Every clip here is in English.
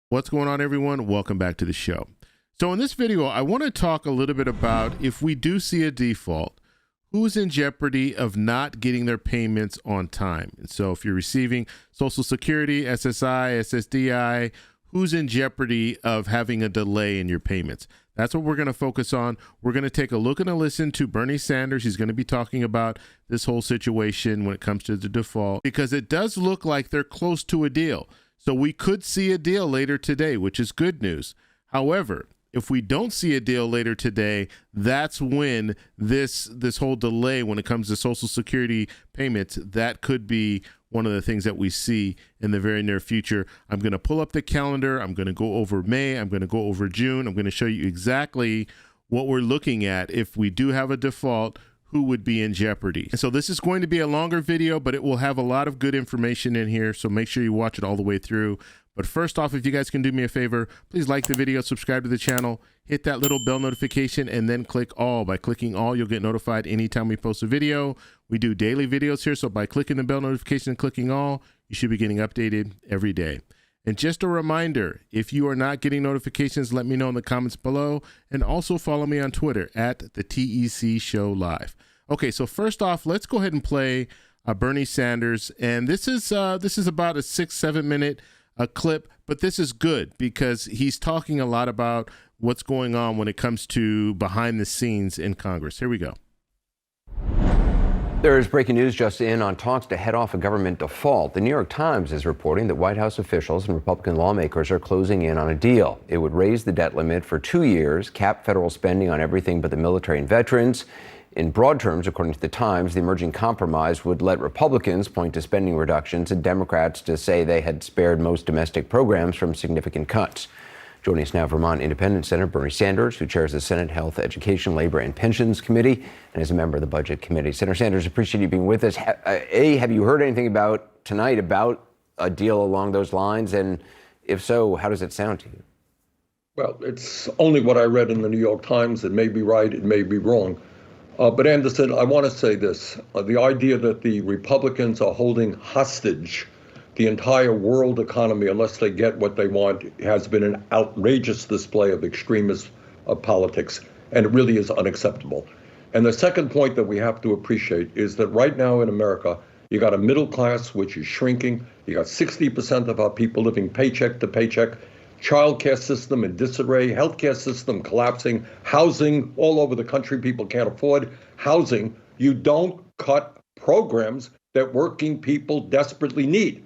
What's going on, everyone? Welcome back to the show. So in this video, I want to talk a little bit about if we do see a default, who's in jeopardy of not getting their payments on time. And so if you're receiving Social Security, SSI, SSDI, who's in jeopardy of having a delay in your payments? That's what we're going to focus on. We're going to take a look and a listen to Bernie Sanders. He's going to be talking about this whole situation when it comes to the default, because it does look like they're close to a deal. So we could see a deal later today, which is good news. However, if we don't see a deal later today, that's when this whole delay when it comes to Social Security payments, that could be one of the things that we see in the very near future. I'm going to pull up the calendar. I'm going to go over May. I'm going to go over June. I'm going to show you exactly what we're looking at if we do have a default, who would be in jeopardy. And so this is going to be a longer video, but it will have a lot of good information in here. So make sure you watch it all the way through. But first off, if you guys can do me a favor, please like the video, subscribe to the channel, hit that little bell notification, and then click all. By clicking all, you'll get notified anytime we post a video. We do daily videos here, so by clicking the bell notification and clicking all, you should be getting updated every day. And just a reminder, if you are not getting notifications, let me know in the comments below, and also follow me on Twitter at the TEC Show Live. Okay, so first off, let's go ahead and play Bernie Sanders, and this is about a 6-7 minute clip, but this is good because he's talking a lot about what's going on when it comes to behind the scenes in Congress. Here we go. There is breaking news just in on talks to head off a government default. The New York Times is reporting that White House officials and Republican lawmakers are closing in on a deal. It would raise the debt limit for 2 years, cap federal spending on everything but the military and veterans. In broad terms, according to the Times, the emerging compromise would let Republicans point to spending reductions and Democrats to say they had spared most domestic programs from significant cuts. Joining us now, Vermont Independent Senator Bernie Sanders, who chairs the Senate Health, Education, Labor, and Pensions Committee, and is a member of the Budget Committee. Senator Sanders, appreciate you being with us. Have you heard anything about tonight about a deal along those lines? And if so, how does it sound to you? Well, it's only what I read in the New York Times. It may be right, it may be wrong. But Anderson, I want to say this. The idea that the Republicans are holding hostage the entire world economy unless they get what they want has been an outrageous display of extremist politics, and it really is unacceptable. And the second point that we have to appreciate is that right now in America, you got a middle class which is shrinking. You got 60% of our people living paycheck to paycheck. Child care system in disarray, healthcare system collapsing, housing all over the country people can't afford housing. You don't cut programs that working people desperately need.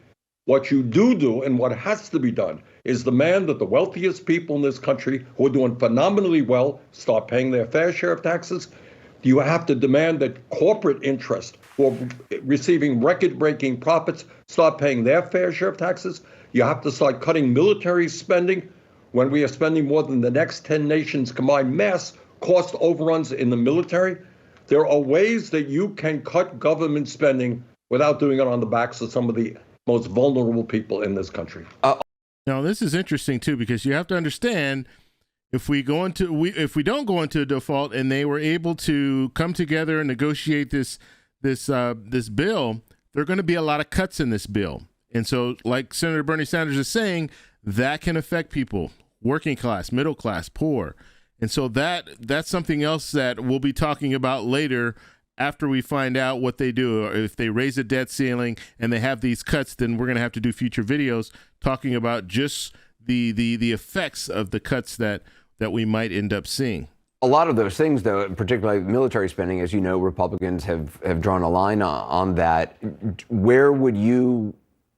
What you do, and what has to be done, is demand that the wealthiest people in this country who are doing phenomenally well start paying their fair share of taxes. You have to demand that corporate interests who are receiving record-breaking profits start paying their fair share of taxes. You have to start cutting military spending when we are spending more than the next 10 nations combined. Mass cost overruns in the military. There are ways that you can cut government spending without doing it on the backs of some of the most vulnerable people in this country. Now, this is interesting too, because you have to understand, if we don't go into a default and they were able to come together and negotiate this bill, there are going to be a lot of cuts in this bill. And so, like Senator Bernie Sanders is saying, that can affect people, working class, middle class, poor. And so that's something else that we'll be talking about later after we find out what they do. Or if they raise a debt ceiling and they have these cuts, then we're going to have to do future videos talking about just the effects of the cuts that we might end up seeing. A lot of those things, though, particularly military spending, as you know, Republicans have drawn a line on that.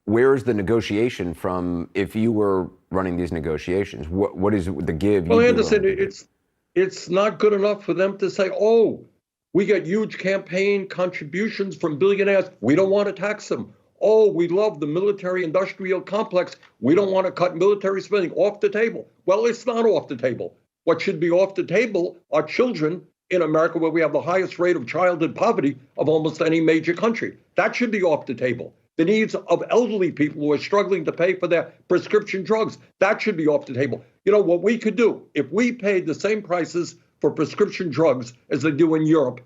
Where's the negotiation from if you were running these negotiations? What is the give? Well, Anderson, it's not good enough for them to say, oh, we got huge campaign contributions from billionaires. We don't want to tax them. Oh, we love the military-industrial complex. We don't want to cut military spending. Off the table. Well, it's not off the table. What should be off the table are children in America, where we have the highest rate of childhood poverty of almost any major country. That should be off the table. The needs of elderly people who are struggling to pay for their prescription drugs, that should be off the table. You know, what we could do, if we paid the same prices for prescription drugs as they do in Europe,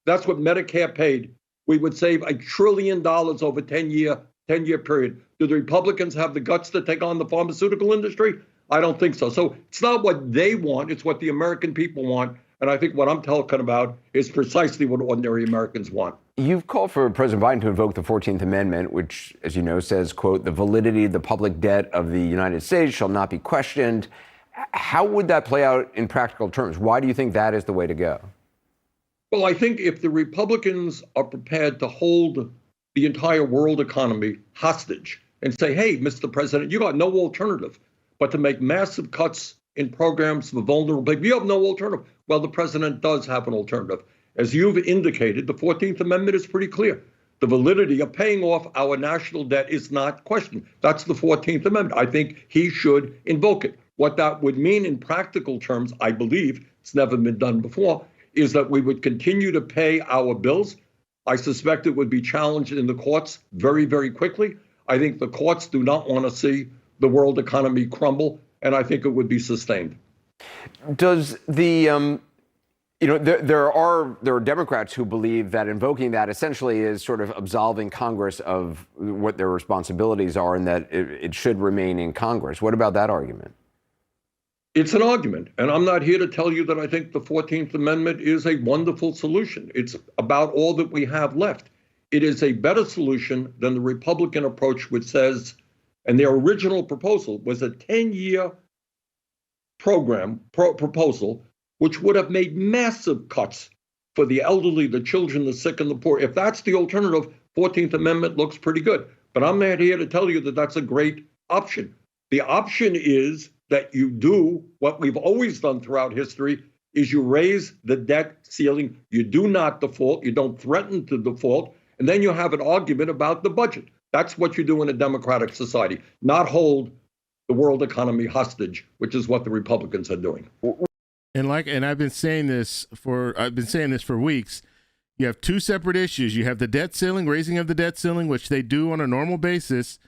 that's what Medicare paid, we would save $1 trillion over 10-year period Do the Republicans have the guts to take on the pharmaceutical industry? I don't think so. So it's not what they want, it's what the American people want. And I think what I'm talking about is precisely what ordinary Americans want. You've called for President Biden to invoke the 14th Amendment, which, as you know, says, quote, the validity of the public debt of the United States shall not be questioned. How would that play out in practical terms? Why do you think that is the way to go? Well, I think if the Republicans are prepared to hold the entire world economy hostage and say, hey, Mr. President, you got no alternative but to make massive cuts in programs for vulnerable people. You have no alternative. Well, the president does have an alternative. As you've indicated, the 14th Amendment is pretty clear. The validity of paying off our national debt is not questioned. That's the 14th Amendment. I think he should invoke it. What that would mean in practical terms, I believe, it's never been done before, is that we would continue to pay our bills. I suspect it would be challenged in the courts very, very quickly. I think the courts do not want to see the world economy crumble, and I think it would be sustained. Does the, there are Democrats who believe that invoking that essentially is sort of absolving Congress of what their responsibilities are and that it should remain in Congress. What about that argument? It's an argument, and I'm not here to tell you that I think the 14th Amendment is a wonderful solution. It's about all that we have left. It is a better solution than the Republican approach, which says, and their original proposal was a 10-year proposal, which would have made massive cuts for the elderly, the children, the sick, and the poor. If that's the alternative, 14th Amendment looks pretty good. But I'm not here to tell you that that's a great option. The option is that you do what we've always done throughout history, is you raise the debt ceiling. You do not default. You don't threaten to default. And then you have an argument about the budget. That's what you do in a democratic society, not hold the world economy hostage, which is what the Republicans are doing. And I've been saying this for weeks. You have two separate issues. You have the debt ceiling, raising of the debt ceiling, which they do on a normal basis.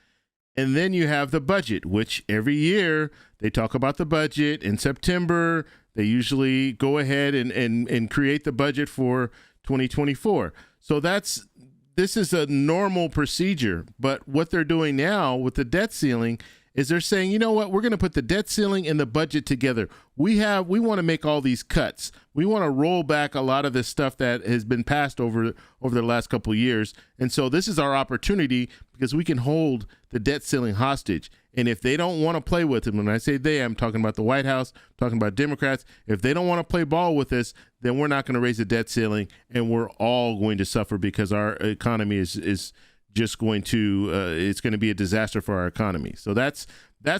And then you have the budget, which every year they talk about the budget. In September, they usually go ahead and create the budget for 2024. So this is a normal procedure. But what they're doing now with the debt ceiling is they're saying, you know what, we're going to put the debt ceiling and the budget together. We want to make all these cuts. We want to roll back a lot of this stuff that has been passed over the last couple of years. And so this is our opportunity because we can hold the debt ceiling hostage. And if they don't want to play with it, when I say they, I'm talking about the White House, I'm talking about Democrats. If they don't want to play ball with us, then we're not going to raise the debt ceiling, and we're all going to suffer because our economy is just going to it's going to be a disaster for our economy. So that's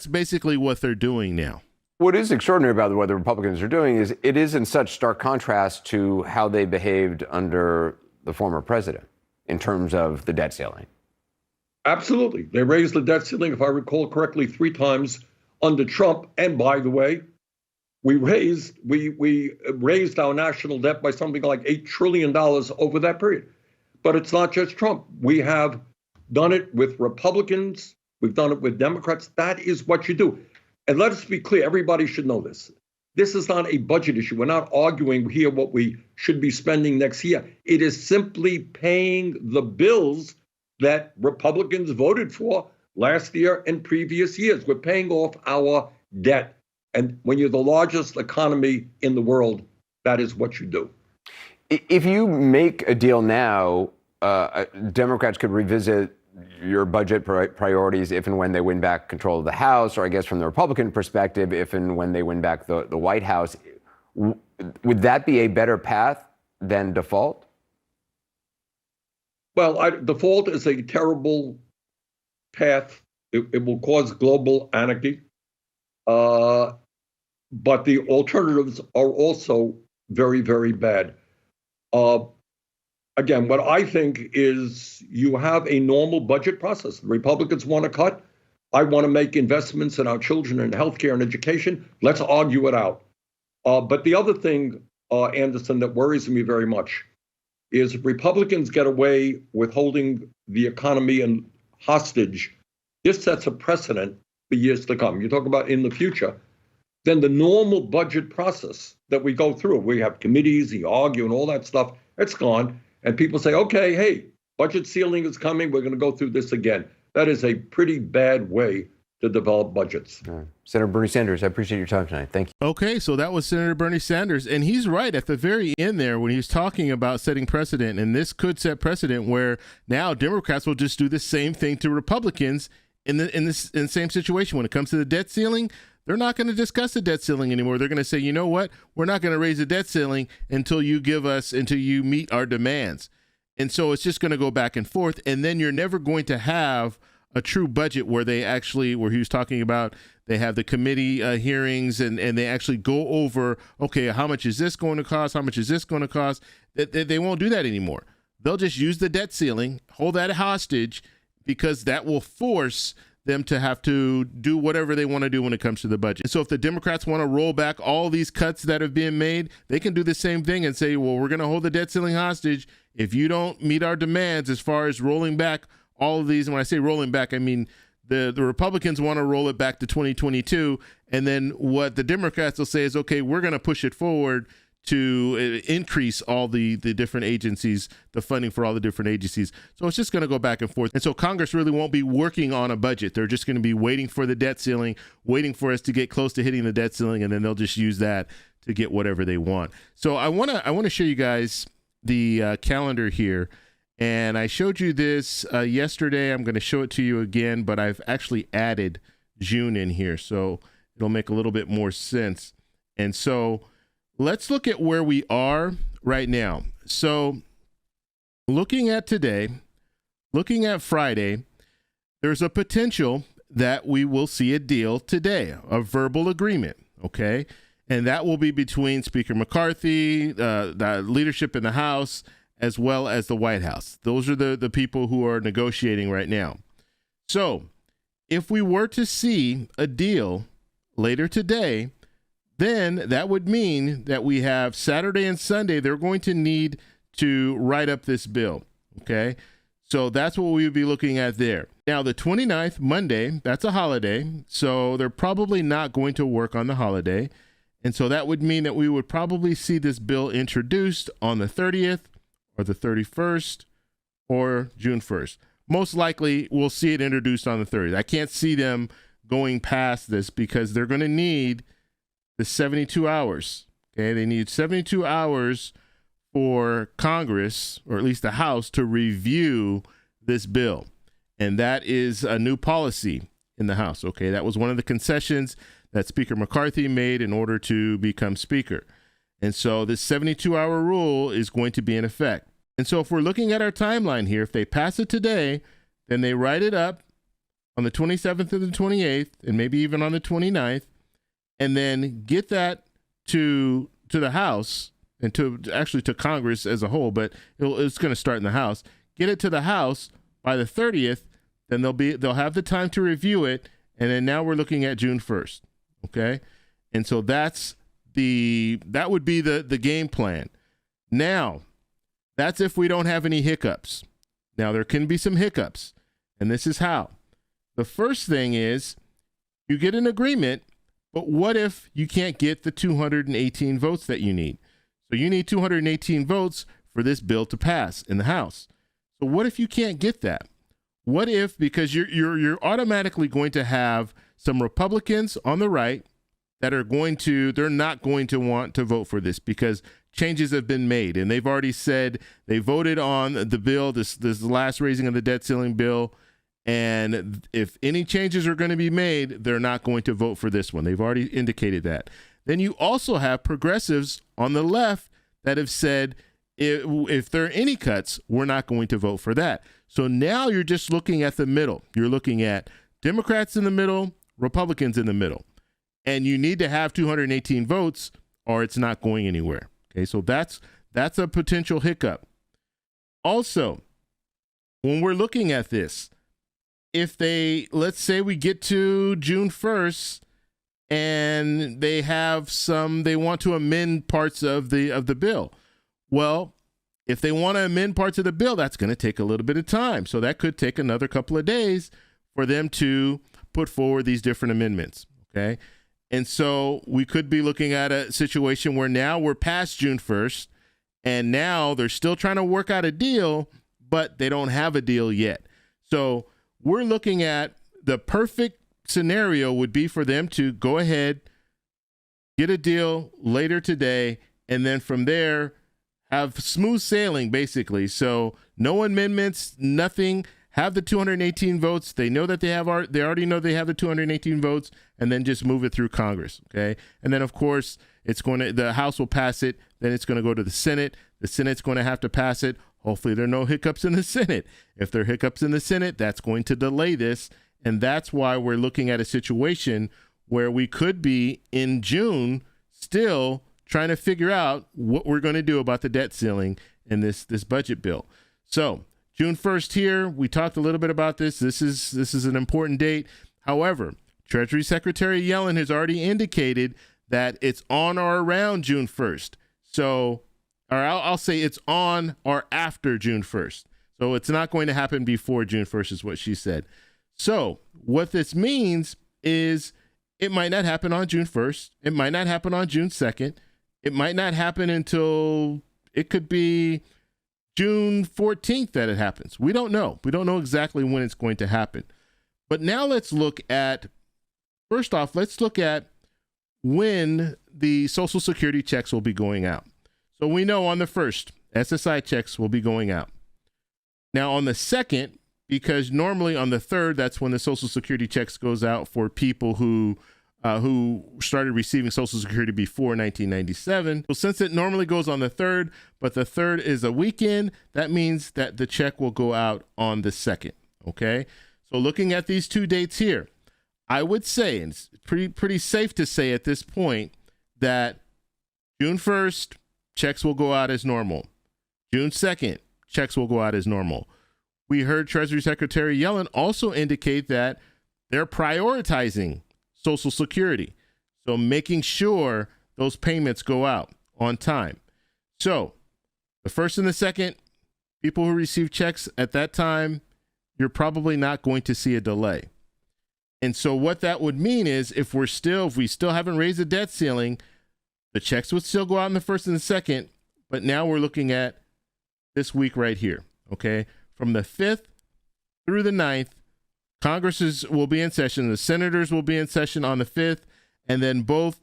basically what they're doing now. What is extraordinary about what the Republicans are doing is it is in such stark contrast to how they behaved under the former president in terms of the debt ceiling. Absolutely. They raised the debt ceiling, if I recall correctly, 3 times under Trump. And by the way, we raised our national debt by something like $8 trillion over that period. But it's not just Trump. We have done it with Republicans. We've done it with Democrats. That is what you do. And let us be clear, everybody should know this. This is not a budget issue. We're not arguing here what we should be spending next year. It is simply paying the bills that Republicans voted for last year and previous years. We're paying off our debt. And when you're the largest economy in the world, that is what you do. If you make a deal now, Democrats could revisit your budget priorities if and when they win back control of the House, or I guess from the Republican perspective, if and when they win back the White House. Would that be a better path than default? Well, default is a terrible path. It will cause global anarchy. But the alternatives are also very, very bad. Again, what I think is you have a normal budget process. The Republicans want to cut. I want to make investments in our children and healthcare and education. Let's argue it out. But the other thing, Anderson, that worries me very much is if Republicans get away with holding the economy in hostage, this sets a precedent for years to come. You talk about in the future, then the normal budget process that we go through, we have committees, you argue and all that stuff, it's gone. And people say, okay, hey, budget ceiling is coming. We're going to go through this again. That is a pretty bad way to develop budgets. Senator Bernie Sanders, I appreciate your time tonight. Thank you. Okay, so that was Senator Bernie Sanders, and he's right at the very end there when he was talking about setting precedent, and this could set precedent where now Democrats will just do the same thing to Republicans in the same situation. When it comes to the debt ceiling, they're not going to discuss the debt ceiling anymore. They're going to say, you know what, we're not going to raise the debt ceiling until you meet our demands. And so it's just going to go back and forth, and then you're never going to have a true budget where he was talking about, they have the committee hearings and they actually go over, okay, how much is this going to cost? How much is this going to cost? They won't do that anymore. They'll just use the debt ceiling, hold that hostage, because that will force them to have to do whatever they want to do when it comes to the budget. So if the Democrats want to roll back all these cuts that have been made, they can do the same thing and say, well, we're going to hold the debt ceiling hostage if you don't meet our demands as far as rolling back all of these. And when I say rolling back, I mean the Republicans want to roll it back to 2022. And then what the Democrats will say is, okay, we're going to push it forward to increase all the different agencies, the funding for all the different agencies. So it's just going to go back and forth. And so Congress really won't be working on a budget. They're just going to be waiting for the debt ceiling, waiting for us to get close to hitting the debt ceiling, and then they'll just use that to get whatever they want. So I want to show you guys the calendar here. And I showed you this yesterday. I'm going to show it to you again, but I've actually added June in here, so it'll make a little bit more sense. And so let's look at where we are right now. So looking at today, looking at Friday, there's a potential that we will see a deal today, a verbal agreement, okay? And that will be between Speaker McCarthy, the leadership in the House, as well as the White House. Those are the people who are negotiating right now. So if we were to see a deal later today, then that would mean that we have Saturday and Sunday. They're going to need to write up this bill, okay? So that's what we would be looking at there. Now, the 29th, Monday, that's a holiday, so they're probably not going to work on the holiday. And so that would mean that we would probably see this bill introduced on the 30th or the 31st or June 1st. Most likely, we'll see it introduced on the 30th. I can't see them going past this because they're going to need the 72 hours. Okay, they need 72 hours for Congress, or at least the House, to review this bill. And that is a new policy in the House. Okay, that was one of the concessions that Speaker McCarthy made in order to become Speaker. And so this 72-hour rule is going to be in effect. And so if we're looking at our timeline here, if they pass it today, then they write it up on the 27th and the 28th, and maybe even on the 29th, and then get that to the House and to Congress as a whole, but it's going to start in the House. Get it to the House by the 30th, then they'll have the time to review it, and then now we're looking at June 1st. Okay? And so that would be the game plan. Now, that's if we don't have any hiccups. Now, there can be some hiccups, and this is how. The first thing is you get an agreement, but what if you can't get the 218 votes that you need? So you need 218 votes for this bill to pass in the House. So what if you can't get that? What if, because you're automatically going to have some Republicans on the right that they're not going to want to vote for this because changes have been made, and they've already said they voted on the bill, this last raising of the debt ceiling bill, and if any changes are going to be made, they're not going to vote for this one. They've already indicated that. Then you also have progressives on the left that have said if there are any cuts, we're not going to vote for that. So now you're just looking at the middle. You're looking at Democrats in the middle, Republicans in the middle. And you need to have 218 votes or it's not going anywhere. Okay, so that's a potential hiccup. Also, when we're looking at this, let's say we get to June 1st and they want to amend parts of the bill. Well, if they want to amend parts of the bill, that's going to take a little bit of time. So that could take another couple of days for them to put forward these different amendments. Okay. And so we could be looking at a situation where now we're past June 1st and now they're still trying to work out a deal, but they don't have a deal yet. So we're looking at the perfect scenario would be for them to go ahead, get a deal later today, and then from there have smooth sailing, basically. So no amendments, nothing. Have the 218 votes. They know that they already know they have the 218 votes, and then just move it through Congress. Okay. And then of course the House will pass it. Then it's going to go to the Senate. The Senate's going to have to pass it. Hopefully there are no hiccups in the Senate. If there are hiccups in the Senate, that's going to delay this. And that's why we're looking at a situation where we could be in June still trying to figure out what we're going to do about the debt ceiling in this budget bill. So June 1st here, we talked a little bit about this. This is an important date. However, Treasury Secretary Yellen has already indicated that it's on or around June 1st. So, or I'll say it's on or after June 1st. So it's not going to happen before June 1st is what she said. So what this means is it might not happen on June 1st. It might not happen on June 2nd. It might not happen until it could be June 14th that it happens. We don't know. We don't know exactly when it's going to happen. But now let's look at, first off, let's look at when the Social Security checks will be going out. So we know on the 1st, SSI checks will be going out. Now on the 2nd, because normally on the 3rd, that's when the Social Security checks goes out for people who started receiving Social Security before 1997. So since it normally goes on the 3rd, but the 3rd is a weekend, that means that the check will go out on the 2nd. Okay. So looking at these two dates here, I would say, and it's pretty safe to say at this point, that June 1st, checks will go out as normal. June 2nd, checks will go out as normal. We heard Treasury Secretary Yellen also indicate that they're prioritizing Social Security. So making sure those payments go out on time. So the 1st and the 2nd, people who receive checks at that time, you're probably not going to see a delay. And so what that would mean is if we still haven't raised the debt ceiling, the checks would still go out in the 1st and the 2nd, but now we're looking at this week right here. Okay. From the 5th through the 9th, Congress will be in session. The senators will be in session on the 5th, and then both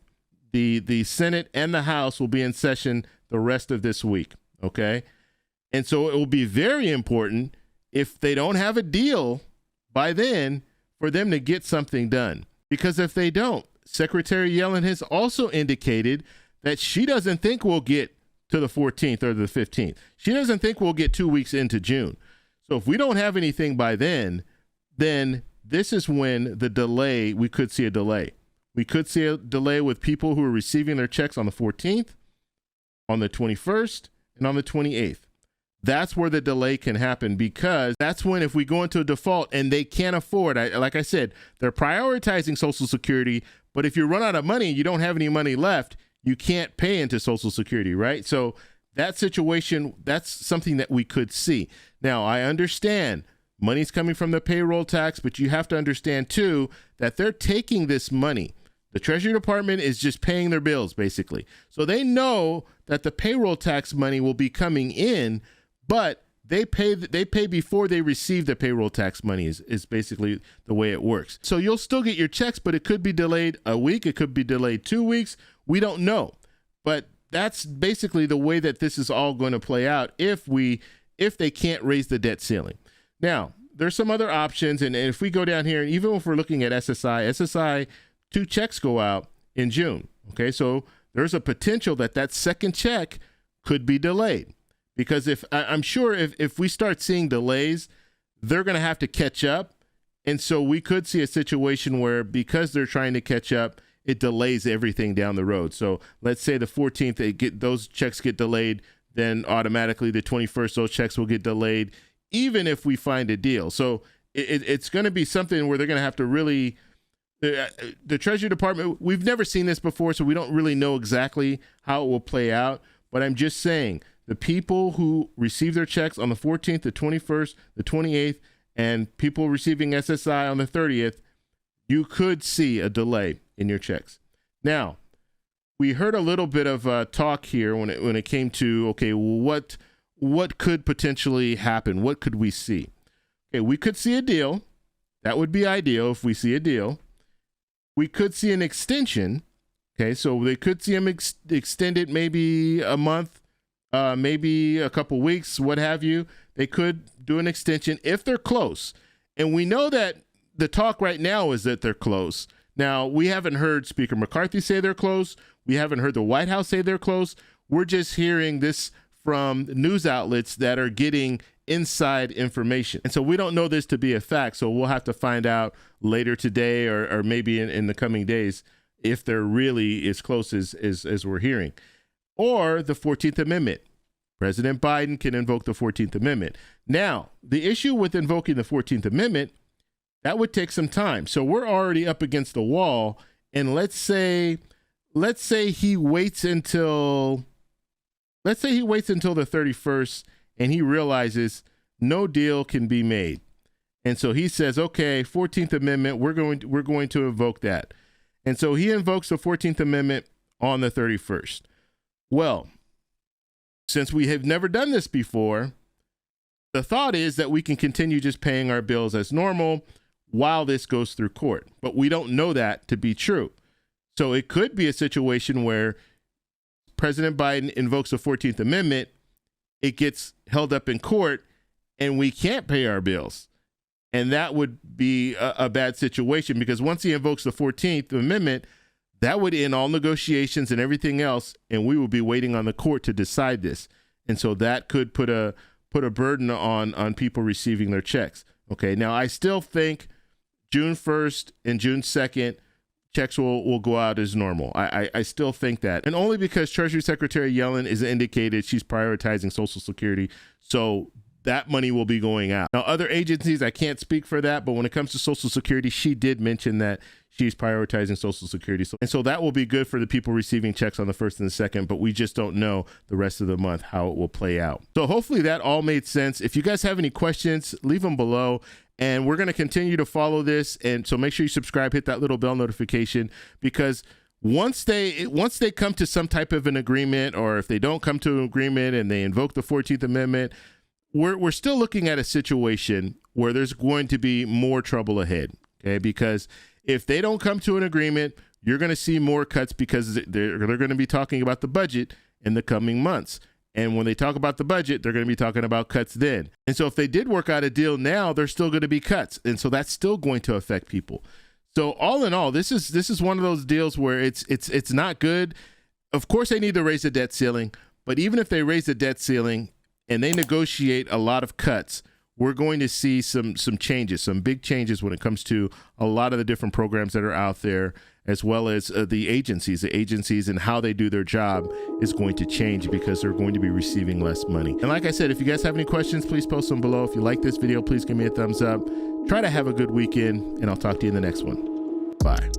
the Senate and the House will be in session the rest of this week. Okay. And so it will be very important if they don't have a deal by then for them to get something done. Because if they don't, Secretary Yellen has also indicated that she doesn't think we'll get to the 14th or the 15th. She doesn't think we'll get 2 weeks into June. So if we don't have anything by then this is when the delay, we could see a delay. We could see a delay with people who are receiving their checks on the 14th, on the 21st, and on the 28th. That's where the delay can happen, because that's when, if we go into a default and they can't afford, like I said, they're prioritizing Social Security, but if you run out of money and you don't have any money left, you can't pay into Social Security, right? So that situation, that's something that we could see. Now, I understand money's coming from the payroll tax, but you have to understand too that they're taking this money. The Treasury Department is just paying their bills, basically. So they know that the payroll tax money will be coming in, but they pay before they receive the payroll tax money is basically the way it works. So you'll still get your checks, but it could be delayed a week. It could be delayed 2 weeks. We don't know. But that's basically the way that this is all going to play out if they can't raise the debt ceiling. Now, there's some other options. And if we go down here, even if we're looking at SSI, 2 checks go out in June. Okay, so there's a potential that second check could be delayed. Because I'm sure if we start seeing delays, they're going to have to catch up. And so we could see a situation where, because they're trying to catch up, it delays everything down the road. So let's say the 14th, those checks get delayed, then automatically the 21st, those checks will get delayed, even if we find a deal. So it's going to be something where they're going to have to really, the Treasury Department, we've never seen this before, so we don't really know exactly how it will play out. But I'm just saying, the people who receive their checks on the 14th, the 21st, the 28th, and people receiving SSI on the 30th, you could see a delay in your checks. Now, we heard a little bit of talk here when it came to, okay, well, what could potentially happen? What could we see? Okay, we could see a deal. That would be ideal if we see a deal. We could see an extension. Okay, so they could see them extended maybe a month, maybe a couple weeks, what have you. They could do an extension if they're close. And we know that the talk right now is that they're close. Now, we haven't heard Speaker McCarthy say they're close. We haven't heard the White House say they're close. We're just hearing this from news outlets that are getting inside information. And so we don't know this to be a fact. So we'll have to find out later today or maybe in the coming days if they're really as close as we're hearing. Or the 14th Amendment. President Biden can invoke the 14th Amendment. Now, the issue with invoking the 14th Amendment, that would take some time. So we're already up against the wall. And let's say he waits until the 31st and he realizes no deal can be made. And so he says, okay, 14th Amendment, we're going to invoke that. And so he invokes the 14th Amendment on the 31st. Well, since we have never done this before, the thought is that we can continue just paying our bills as normal while this goes through court. But we don't know that to be true. So it could be a situation where President Biden invokes the 14th Amendment, it gets held up in court, and we can't pay our bills. And that would be a bad situation, because once he invokes the 14th Amendment, that would end all negotiations and everything else, and we will be waiting on the court to decide this. And so that could put a burden on people receiving their checks. Okay, now I still think June 1st and June 2nd, checks will go out as normal. I still think that. And only because Treasury Secretary Yellen has indicated she's prioritizing Social Security. So that money will be going out. Now, other agencies, I can't speak for that, but when it comes to Social Security, she did mention that she's prioritizing Social Security. And so that will be good for the people receiving checks on the 1st and the 2nd, but we just don't know the rest of the month how it will play out. So hopefully that all made sense. If you guys have any questions, leave them below. And we're going to continue to follow this. And so make sure you subscribe, hit that little bell notification, because once they come to some type of an agreement, or if they don't come to an agreement and they invoke the 14th Amendment, we're still looking at a situation where there's going to be more trouble ahead. Okay, because if they don't come to an agreement, you're going to see more cuts, because they're going to be talking about the budget in the coming months. And when they talk about the budget, they're going to be talking about cuts then. And so if they did work out a deal now, there's still going to be cuts. And so that's still going to affect people. So all in all, this is one of those deals where it's not good. Of course, they need to raise the debt ceiling. But even if they raise the debt ceiling and they negotiate a lot of cuts, we're going to see some changes, some big changes when it comes to a lot of the different programs that are out there, as well as the agencies and how they do their job is going to change, because they're going to be receiving less money. And like I said, if you guys have any questions, please post them below. If you like this video, please give me a thumbs up. Try to have a good weekend, and I'll talk to you in the next one. Bye.